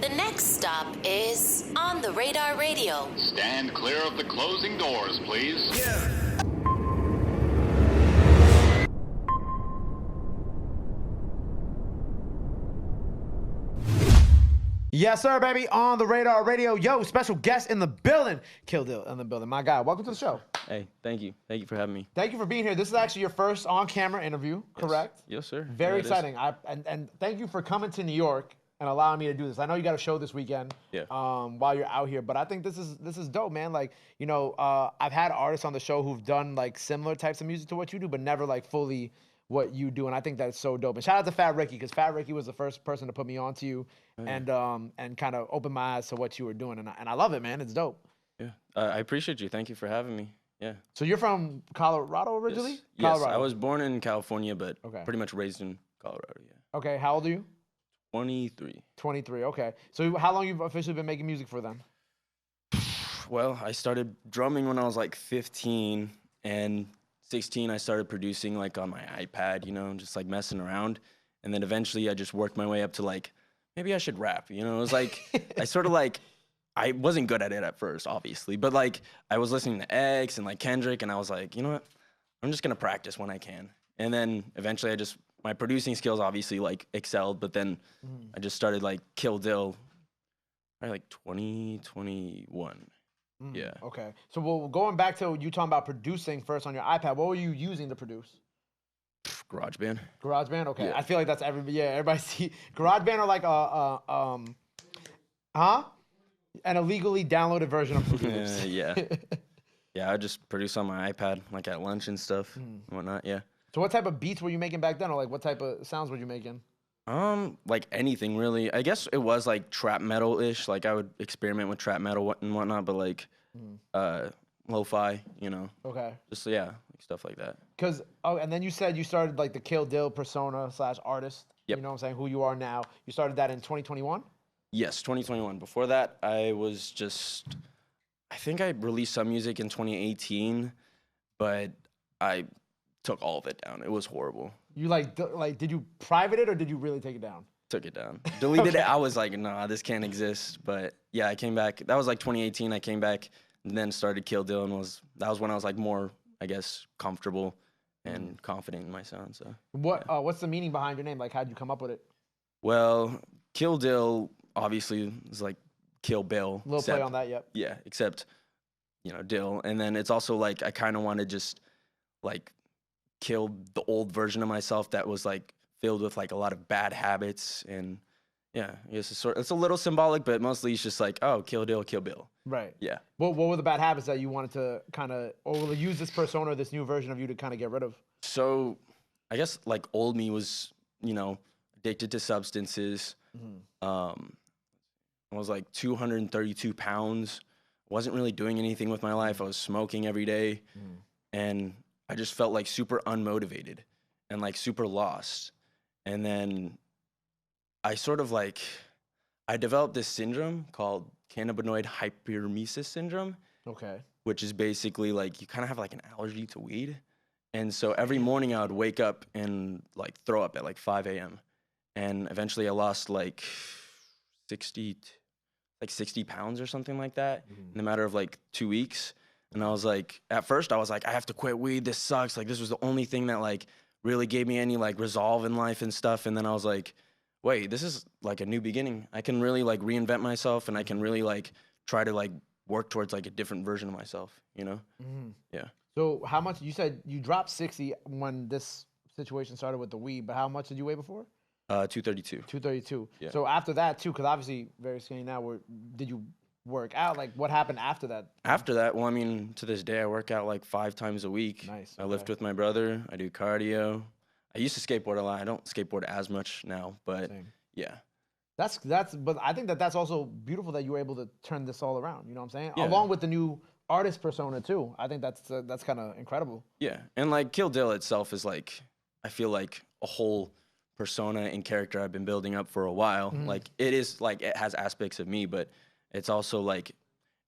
The next stop is On the Radar Radio. Stand clear of the closing doors, please. Yes, sir, baby. On the Radar Radio. Yo, special guest in the building. Kill Dill in the building. My guy, welcome to the show. Hey, thank you. Thank you for having me. Thank you for being here. This is actually your first on-camera interview, correct? Yes, sir. Very Yeah, it is. exciting. And thank you for coming to New York and allowing me to do this. I know you got a show this weekend. Yeah. While you're out here, but I think this is dope, man. Like, you know, I've had artists on the show who've done like similar types of music to what you do, but never like fully what you do, and I think that's so dope. And shout out to Fat Ricky, because Fat Ricky was the first person to put me on to you, and kind of open my eyes to what you were doing, and I love it, man. It's dope. Yeah. I appreciate you. Thank you for having me. Yeah. So you're from Colorado originally? Yes. Colorado. I was born in California, but Okay. pretty much raised in Colorado. Yeah. Okay, how old are you? 23. 23. Okay. So how long you've officially been making music for then? Well, I started drumming when I was like 15, and 16 I started producing like on my iPad, you know, just like messing around. And then eventually I just worked my way up to like, maybe I should rap, you know? It was like, I sort of like, I wasn't good at it at first, obviously, but like I was listening to X and like Kendrick, and I was like, you know what? I'm just gonna practice when I can. And then eventually my producing skills obviously like excelled, but then I just started like Kill Dill, probably like 2021. Yeah. Okay. So going back to you talking about producing first on your iPad, what were you using to produce? GarageBand. GarageBand? Okay. Yeah. I feel like that's everybody see GarageBand or like an illegally downloaded version of Fruity Loops. Yeah. Yeah, I just produce on my iPad, like at lunch and stuff and whatnot, yeah. So what type of beats were you making back then, or like what type of sounds were you making? Like anything really. I guess it was like trap metal-ish. Like I would experiment with trap metal and whatnot, but like lo-fi, you know. Okay. Just like stuff like that. And then you said you started like the Kill Dill persona / artist. Yep. You know what I'm saying? Who you are now. You started that in 2021? Yes, 2021. Before that, I think I released some music in 2018, but I took all of it down. It was horrible. You like did you private it or did you really take it down? Took it down. Deleted it. I was like, nah, this can't exist. But yeah, I came back. That was like 2018. I came back and then started Kill Dill, and that was when I was like more, I guess, comfortable and confident in my sound. So what's the meaning behind your name? Like, how'd you come up with it? Well, Kill Dill obviously is like Kill Bill. Little play on that, yep. Yeah, except, you know, Dill. And then it's also like I kind of want to just like kill the old version of myself that was like filled with like a lot of bad habits. And yeah, it's a little symbolic, but mostly it's just like, oh, Kill Dill, Kill Bill. Right. Yeah. What were the bad habits that you wanted to kind of, or use this persona, this new version of you to kind of get rid of? So I guess like old me was, you know, addicted to substances. I was like 232 pounds. Wasn't really doing anything with my life. I was smoking every day. And I just felt like super unmotivated and like super lost. And then I sort of like, I developed this syndrome called cannabinoid hyperemesis syndrome. Okay. Which is basically like you kind of have like an allergy to weed. And so every morning I would wake up and like throw up at like 5 a.m. And eventually I lost like 60 pounds or something like that in a matter of like 2 weeks. And I was like, at first I was like, I have to quit weed. This sucks. Like this was the only thing that like really gave me any like resolve in life and stuff. And then I was like, wait, this is like a new beginning. I can really like reinvent myself, and I can really like try to like work towards like a different version of myself, you know? Yeah. So how much, you said you dropped 60 when this situation started with the weed, but how much did you weigh before? 232. 232. Yeah. So after that too, because obviously very skinny now, did you work out? Like what happened after that? After that, well, I mean, to this day, I work out like 5 times a week. Nice. I lift with my brother. I do cardio. I used to skateboard a lot. I don't skateboard as much now, but Same. yeah. But I think that's also beautiful that you were able to turn this all around. You know what I'm saying? Yeah. Along with the new artist persona too. I think that's kind of incredible. Yeah, and like Kill Dill itself is like, I feel like a whole persona and character I've been building up for a while. Like it is like, it has aspects of me, but it's also like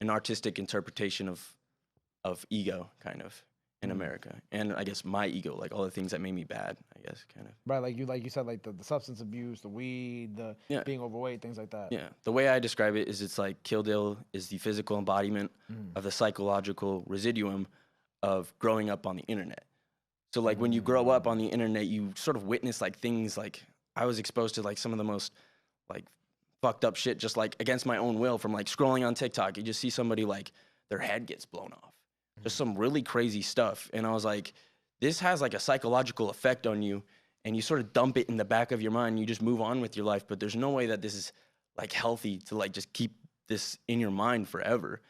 an artistic interpretation of ego kind of. in America, and I guess my ego, like all the things that made me bad, I guess, kind of. Right, like you said, like the substance abuse, the weed, the Yeah. being overweight, things like that. Yeah, the way I describe it is it's like Kill Dill is the physical embodiment of the psychological residuum of growing up on the internet. So like when you grow up on the internet, you sort of witness like things like I was exposed to like some of the most like fucked up shit just like against my own will from like scrolling on TikTok. You just see somebody like their head gets blown off. Just some really crazy stuff. And I was like, this has like a psychological effect on you, and you sort of dump it in the back of your mind. You just move on with your life, but there's no way that this is like healthy to like just keep this in your mind forever.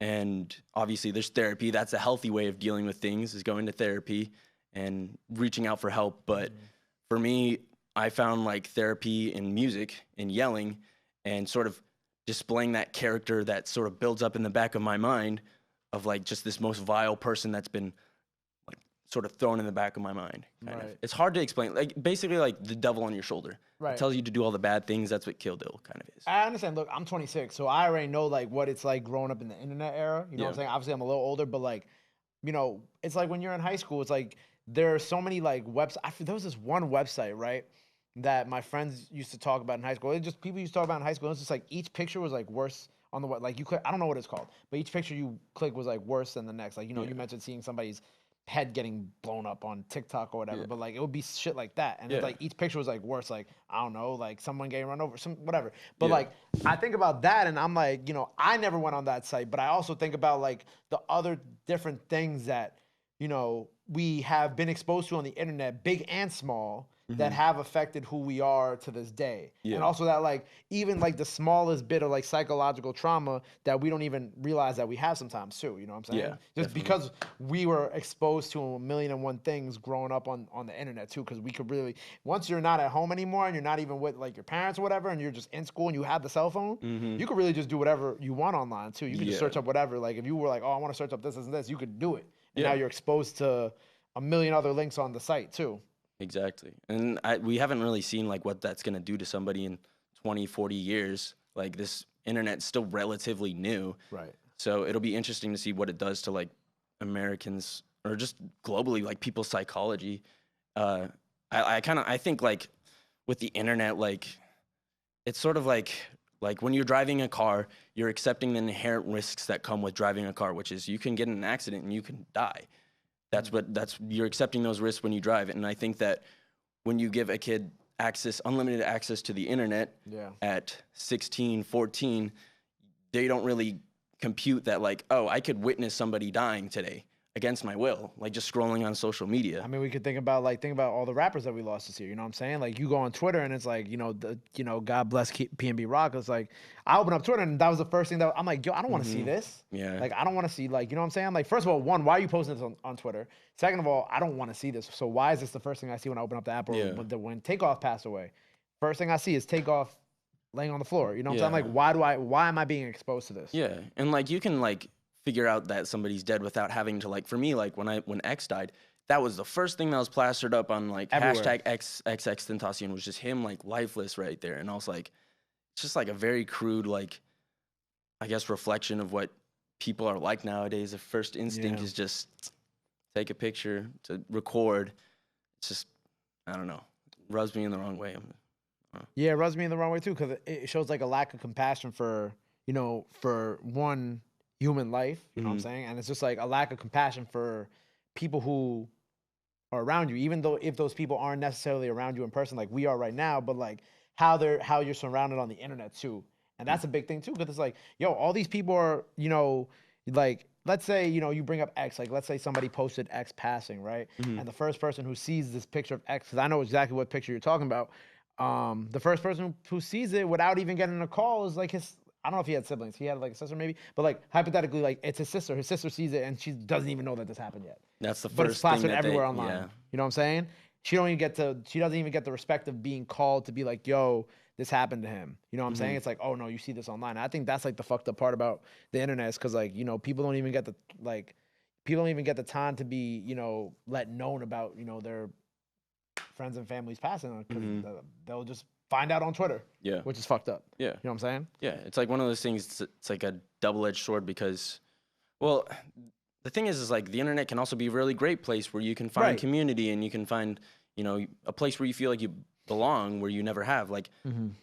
And obviously there's therapy. That's a healthy way of dealing with things, is going to therapy and reaching out for help. But for me, I found like therapy in music and yelling and sort of displaying that character that sort of builds up in the back of my mind of like just this most vile person that's been like sort of thrown in the back of my mind. Kind of. It's hard to explain. Like basically like the devil on your shoulder. Right. It tells you to do all the bad things. That's what Kill Dill kind of is. I understand. Look, I'm 26, so I already know like what it's like growing up in the internet era. You know what I'm saying? Obviously, I'm a little older, but like, you know, it's like when you're in high school, it's like there are so many like websites. There was this one website, right, that my friends used to talk about in high school. It just people used to talk about in high school. It was just like each picture was like worse on the like you click. I don't know what it's called, but each picture you click was like worse than the next. Like you know, you mentioned seeing somebody's head getting blown up on TikTok or whatever, but like it would be shit like that, and it's like each picture was like worse. Like I don't know, like someone getting run over, some whatever. But like I think about that, and I'm like, you know, I never went on that site, but I also think about like the other different things that you know we have been exposed to on the internet, big and small, that have affected who we are to this day. And also that like even like the smallest bit of like psychological trauma that we don't even realize that we have sometimes too, you know what I'm saying? Yeah, Just because we were exposed to a million and one things growing up on the internet too, because we could really, once you're not at home anymore and you're not even with like your parents or whatever, and you're just in school and you have the cell phone, you could really just do whatever you want online too. You could just search up whatever. Like if you were like, oh, I want to search up this and this, you could do it. And now you're exposed to a million other links on the site too. Exactly. And we haven't really seen like what that's going to do to somebody in 20, 40 years. Like this internet's still relatively new. Right. So it'll be interesting to see what it does to like Americans or just globally, like people's psychology. I think like with the internet, like it's sort of like when you're driving a car, you're accepting the inherent risks that come with driving a car, which is you can get in an accident and you can die. You're accepting those risks when you drive it. And I think that when you give a kid unlimited access to the internet at 16, 14, they don't really compute that like, oh, I could witness somebody dying today against my will, like just scrolling on social media. I mean, we could think about all the rappers that we lost this year. You know what I'm saying? Like you go on Twitter and it's like, God bless P&B Rock. It's like I open up Twitter and that was the first thing that I'm like, yo, I don't want to see this. Yeah. Like I don't want to see like, you know what I'm saying? Like first of all, one, why are you posting this on Twitter? Second of all, I don't want to see this. So why is this the first thing I see when I open up the app or when Takeoff passed away? First thing I see is Takeoff laying on the floor. You know what I'm saying? Like why am I being exposed to this? Yeah. And like you can like figure out that somebody's dead without having to like, for me, like when X died, that was the first thing that was plastered up on like everywhere. #XXXTentacion was just him like lifeless right there. And I was like, it's just like a very crude, like, I guess reflection of what people are like nowadays. The first instinct is just take a picture to record. It's just, I don't know, rubs me in the wrong way. Yeah, it rubs me in the wrong way too, because it shows like a lack of compassion for one human life, you know what I'm saying? And it's just like a lack of compassion for people who are around you, even though if those people aren't necessarily around you in person like we are right now, but like how you're surrounded on the internet too. And that's a big thing too, because it's like, yo, all these people are, like, let's say, you bring up X, like let's say somebody posted X passing, right? And the first person who sees this picture of X, because I know exactly what picture you're talking about, the first person who sees it without even getting a call is like I don't know if he had siblings. He had like a sister maybe, but like hypothetically, like it's his sister. His sister sees it and she doesn't even know that this happened yet. That's the but first it's plastered thing everywhere online. Yeah. You know what I'm saying? She doesn't even get the respect of being called to be like, yo, this happened to him. You know what I'm saying? It's like, oh no, you see this online. I think that's like the fucked up part about the internet is because like, people don't even get the time to be, let known about, their friends and families passing because they'll just find out on Twitter. Yeah. Which is fucked up. Yeah. You know what I'm saying? Yeah. It's like one of those things, it's like a double-edged sword because, well, the thing is like the internet can also be a really great place where you can find Right. community and you can find, you know, a place where you feel like you belong where you never have. Like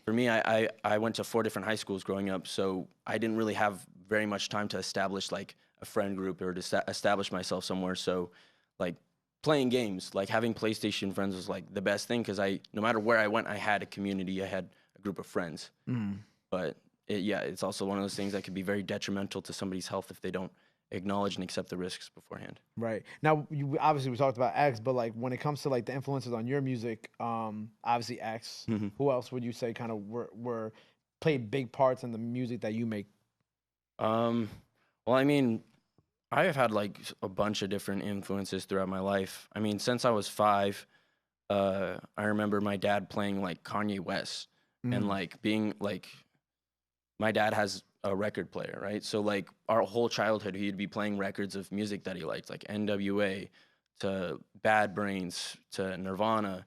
for me, I went to 4 different high schools growing up, so I didn't really have very much time to establish like a friend group or to establish myself somewhere. So like playing games, like having PlayStation friends was like the best thing because no matter where I went, I had a community, I had a group of friends. But it's also one of those things that could be very detrimental to somebody's health if they don't acknowledge and accept the risks beforehand. Right. Now, obviously we talked about X, but like when it comes to like the influences on your music, obviously X. Who else would you say kind of were played big parts in the music that you make? Well, I mean, I have had like a bunch of different influences throughout my life. I mean, since I was 5, I remember my dad playing like Kanye West and like being like, my dad has a record player, right? So like our whole childhood, he'd be playing records of music that he liked, like NWA to Bad Brains to Nirvana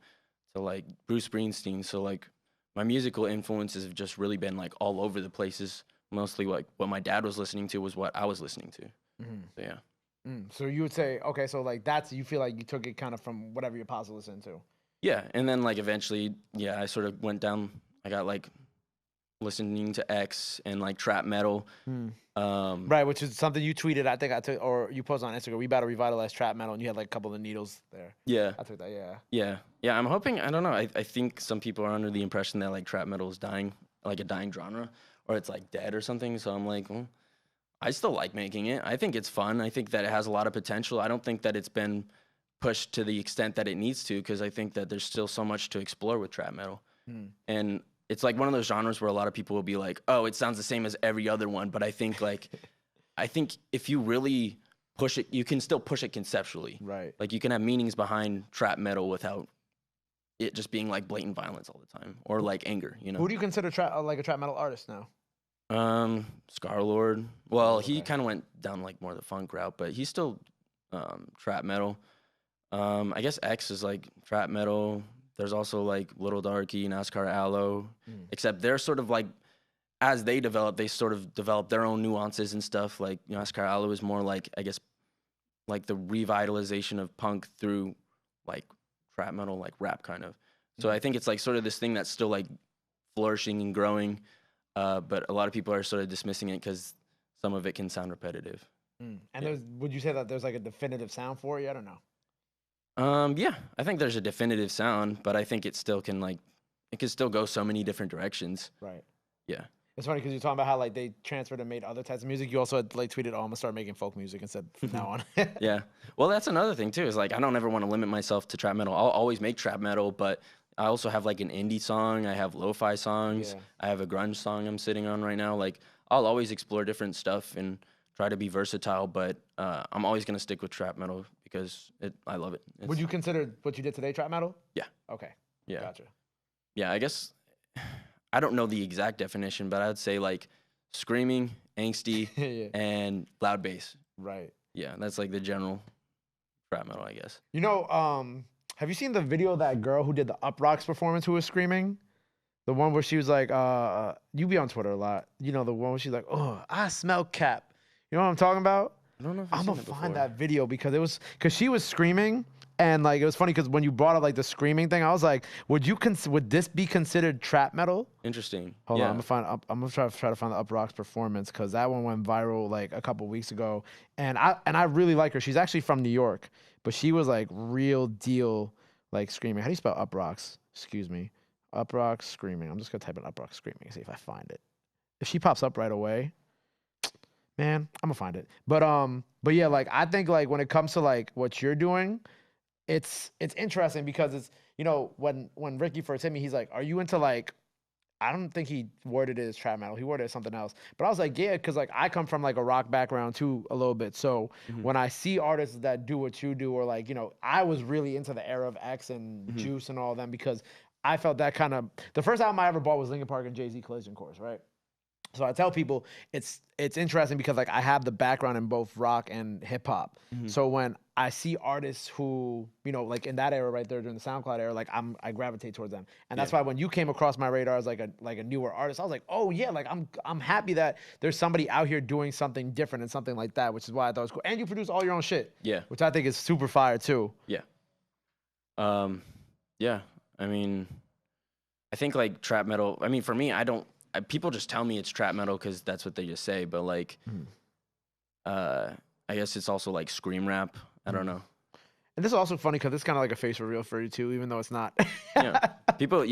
to like Bruce Springsteen. So like my musical influences have just really been like all over the places. Mostly like what my dad was listening to was what I was listening to. So yeah. So you would say, okay, so like you feel like you took it kind of from whatever your pops listened to. Yeah, and then like eventually, I sort of went down. I got like listening to X and like trap metal. Right, which is something you tweeted. I think I took, or you posted on Instagram. We about to revitalize trap metal, and you had like a couple of the needles there. Yeah, I took that. Yeah. yeah. I'm hoping. I don't know. I think some people are under the impression that like trap metal is dying, like a dying genre, or it's like dead or something. So I'm like, well, I still like making it. I think it's fun. I think that it has a lot of potential. I don't think that it's been pushed to the extent that it needs to because I think that there's still so much to explore with trap metal. And it's like one of those genres where a lot of people will be like, oh, it sounds the same as every other one. But I think like, if you really push it, you can still push it conceptually. Right. Like you can have meanings behind trap metal without it just being like blatant violence all the time or like anger, you know? Who do you consider like a trap metal artist now? Scarlord. Well, he kind of went down like more the funk route, but he's still trap metal. I guess X is like trap metal. There's also like Little Darky, NASCAR Aloe, except they're sort of like, as they develop, they sort of develop their own nuances and stuff. Like NASCAR Aloe is more like, I guess, like the revitalization of punk through like trap metal, like rap kind of. So I think it's like sort of this thing that's still like flourishing and growing, but a lot of people are sort of dismissing it because some of it can sound repetitive. And would you say that there's like a definitive sound for you? I don't know. Yeah, I think there's a definitive sound, but I think it still can like, it can still go so many different directions. Right. Yeah. It's funny because you're talking about how like they transferred and made other types of music. You also had, like tweeted, "Oh, I'm gonna start making folk music instead from now on." Yeah. Well, that's another thing too. Is like I don't ever want to limit myself to trap metal. I'll always make trap metal, but I also have like an indie song. I have lo-fi songs. Yeah. I have a grunge song I'm sitting on right now. Like I'll always explore different stuff and try to be versatile, but I'm always gonna stick with trap metal because I love it. Would you consider what you did today trap metal? Yeah. Okay. Yeah. Gotcha. Yeah. I guess I don't know the exact definition, but I'd say like screaming, angsty, Yeah. and loud bass. Right. Yeah, that's like the general trap metal, I guess. You know, have you seen the video of that girl who did the Up Rocks performance who was screaming? The one where she was like, you be on Twitter a lot. You know, the one where she's like, oh, I smell cap. You know what I'm talking about? I don't know if I'm I've gonna seen it find before. that video because she was screaming and like it was funny because when you brought up like the screaming thing, I was like, would this be considered trap metal? Interesting. Hold yeah. on, I'm gonna try to find the Up Rocks performance because that one went viral like a couple weeks ago, and I really like her. She's actually from New York, but she was like real deal like screaming. How do you spell Up Rocks? Excuse me, Up Rocks screaming. I'm just gonna type in Up Rocks screaming and see if I find it. If she pops up right away, man, I'm gonna find it. But yeah, like I think like when it comes to like what you're doing, it's interesting because it's, you know, when Ricky first hit me, he's like, are you into like, I don't think he worded it as trap metal. He worded it as something else. But I was like, yeah, because like I come from like a rock background too a little bit. So when I see artists that do what you do, or like, you know, I was really into the era of X and Juice and all of them because I felt that kind of, the first album I ever bought was Linkin Park and Jay-Z Collision Course, right? So I tell people it's interesting because like I have the background in both rock and hip hop. So when I see artists who, you know, like in that era right there during the SoundCloud era, like I gravitate towards them. And that's why when you came across my radar as like a newer artist, I was like, oh yeah, like I'm happy that there's somebody out here doing something different and something like that, which is why I thought it was cool. And you produce all your own shit. Yeah. Which I think is super fire too. Yeah. Yeah. I mean, I think like trap metal, I mean, for me, people just tell me it's trap metal because that's what they just say. But like, I guess it's also like scream rap. I don't know. And this is also funny because it's kind of like a face reveal for you too, even though it's not. People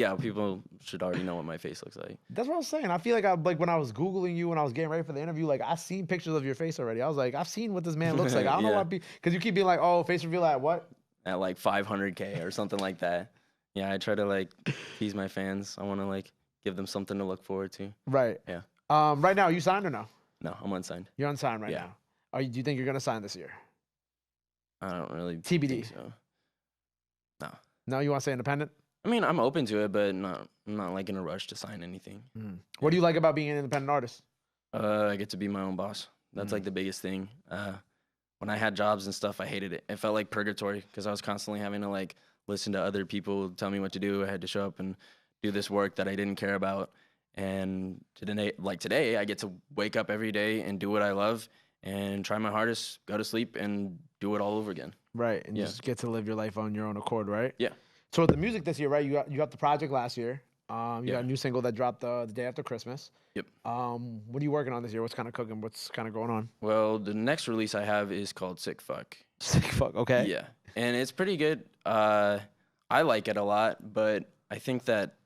should already know what my face looks like. That's what I was saying. I feel like when I was Googling you when I was getting ready for the interview, like I seen pictures of your face already. I was like, I've seen what this man looks like. I don't know why because you keep being like, oh, face reveal at what? At like 500K or something like that. Yeah, I try to like tease my fans. I want to like give them something to look forward to. Right. Yeah. Right now, are you signed or no? No, I'm unsigned. You're unsigned right now. Do you think you're gonna sign this year? I don't really TBD. think so. No. No, you want to stay independent? I mean, I'm open to it, but I'm not like in a rush to sign anything. What do you like about being an independent artist? I get to be my own boss. That's like the biggest thing. When I had jobs and stuff, I hated it. It felt like purgatory because I was constantly having to like listen to other people tell me what to do. I had to show up and do this work that I didn't care about. And today, I get to wake up every day and do what I love and try my hardest, go to sleep, and do it all over again. Right, and you just get to live your life on your own accord, right? Yeah. So with the music this year, right? You got the project last year. You got a new single that dropped the day after Christmas. Yep. What are you working on this year? What's kind of cooking? What's kind of going on? Well, the next release I have is called Sick Fuck. Sick Fuck, okay. Yeah, and it's pretty good. I like it a lot, but I think that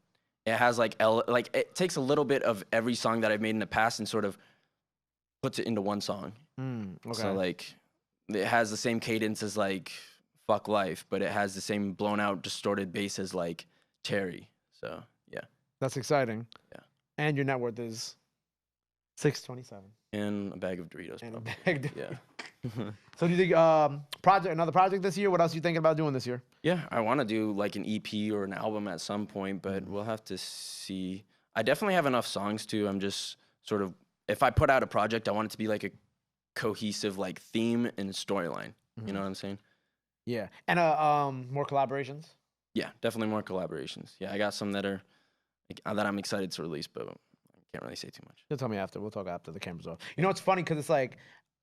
it has like it takes a little bit of every song that I've made in the past and sort of puts it into one song. Okay. So like it has the same cadence as like Fuck Life, but it has the same blown out distorted bass as like Terry. So yeah. That's exciting. Yeah. And your net worth is $627. And a bag of Doritos. And probably. a bag. Yeah. So do you think another project this year? What else are you thinking about doing this year? Yeah, I want to do like an EP or an album at some point, but we'll have to see. I definitely have enough songs too. I'm just sort of, if I put out a project, I want it to be like a cohesive like theme and storyline. You know what I'm saying? Yeah. And more collaborations? Yeah, definitely more collaborations. Yeah, I got some that are that I'm excited to release, but I can't really say too much. You'll tell me after. We'll talk after the camera's off. You know, it's funny because it's like,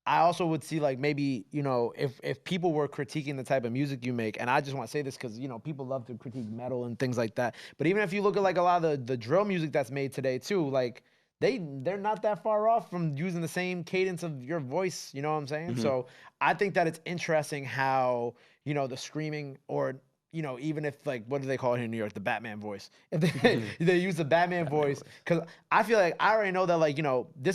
I also would see like maybe, you know, if people were critiquing the type of music you make, and I just want to say this because, you know, people love to critique metal and things like that. But even if you look at like a lot of the drill music that's made today too, like they're not that far off from using the same cadence of your voice, you know what I'm saying? So I think that it's interesting how, you know, the screaming or, you know, even if like, what do they call it here in New York? The Batman voice. If they use the Batman voice, because I feel like I already know that like, you know, the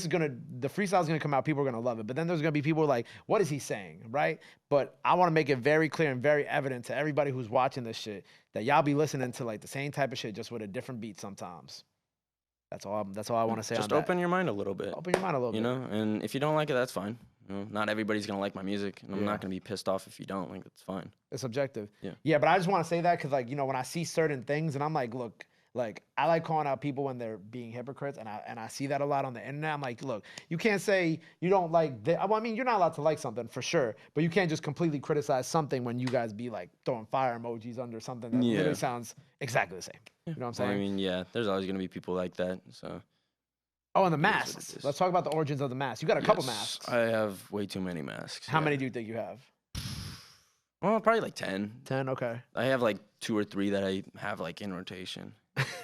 freestyle's gonna come out, people are gonna love it. But then there's gonna be people like, what is he saying, right? But I want to make it very clear and very evident to everybody who's watching this shit that y'all be listening to like the same type of shit, just with a different beat sometimes. That's all I want to say. Just on open your mind a little bit. Open your mind a little bit. You know, and if you don't like it, that's fine. You know, not everybody's gonna like my music, and I'm not gonna be pissed off if you don't. Like, it's fine. It's subjective. Yeah. Yeah, but I just want to say that because, like, you know, when I see certain things, and I'm like, look, like, I like calling out people when they're being hypocrites, and I see that a lot on the internet. I'm like, look, you can't say you don't like. Well, I mean, you're not allowed to like something for sure, but you can't just completely criticize something when you guys be like throwing fire emojis under something that literally sounds exactly the same. You know what I'm saying? Well, I mean, yeah, there's always gonna be people like that. So. Oh, and the masks. Let's talk about the origins of the mask. You got a couple masks. I have way too many masks. How many do you think you have? Well, probably like 10. 10, okay. I have like 2 or 3 that I have like in rotation.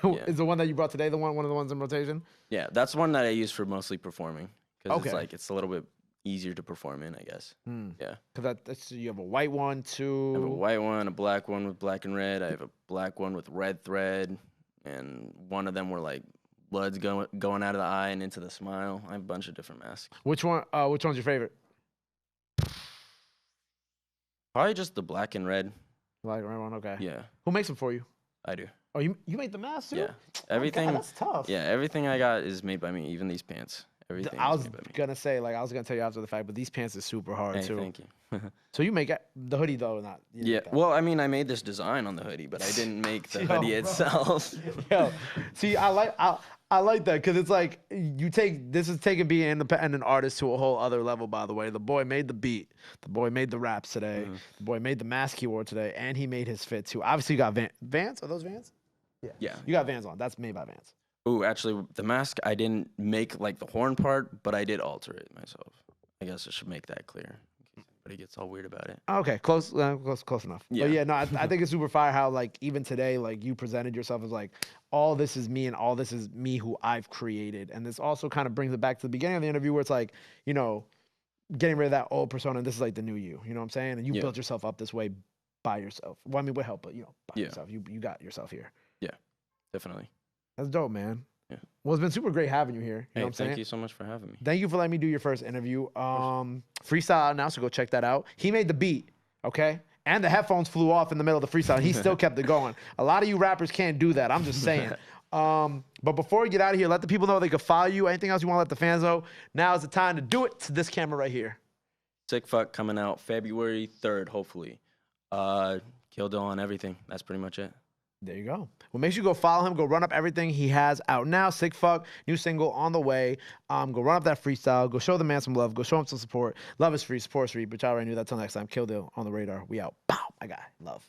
Is the one that you brought today one of the ones in rotation? Yeah, that's one that I use for mostly performing because Okay. it's like it's a little bit easier to perform in, I guess. Yeah. Because you have a white one, too. I have a white one, a black one with black and red. I have a black one with red thread, and one of them were like blood's going out of the eye and into the smile. I have a bunch of different masks. Which one's your favorite? Probably just the black and red. Black and red one, okay. Yeah, Who makes them for you? I do. Oh, you make the mask too? Yeah, Oh everything. God, that's tough. Yeah, everything I got is made by me. Even these pants. Everything. I is was made by me. gonna say, like, I was gonna tell you after the fact, but these pants are super hard Hey, too. thank you. So you make the hoodie though, not? You didn't Yeah. make that. Well, I mean, I made this design on the hoodie, but I didn't make the hoodie bro. itself. Yo, see, I I like that because it's like this is taking being an artist to a whole other level. By the way, the boy made the beat, the boy made the raps today, the boy made the mask he wore today, and he made his fit too. Obviously, you got Vans. Are those Vans? Yeah. You got Vans on. That's made by Vans. Ooh, actually, the mask I didn't make like the horn part, but I did alter it myself. I guess I should make that clear. But he gets all weird about it. Okay, close enough. Yeah. But yeah, no, I think it's super fire how like even today, like you presented yourself as like all this is me and all this is me who I've created, and this also kind of brings it back to the beginning of the interview where it's like, you know, getting rid of that old persona, and this is like the new you. You know what I'm saying? And you built yourself up this way by yourself. Well, I mean, with help, but by yourself. You got yourself here. Yeah, definitely. That's dope, man. Yeah. Well, it's been super great having you here. You know what I'm saying? Thank you so much for having me. Thank you for letting me do your first interview. Freestyle out now, so go check that out. He made the beat, okay? And the headphones flew off in the middle of the freestyle. And he still kept it going. A lot of you rappers can't do that. I'm just saying. But before we get out of here, let the people know they can follow you. Anything else you want to let the fans know? Now is the time to do it to this camera right here. Sick Fuck coming out February 3rd, hopefully. Kill Dill on everything. That's pretty much it. There you go. Well, make sure you go follow him. Go run up everything he has out now. Sick Fuck, new single on the way. Go run up that freestyle. Go show the man some love. Go show him some support. Love is free. Support is free. But y'all already knew that. Till next time. Kill Dill on the radar. We out. Pow. My guy. Love.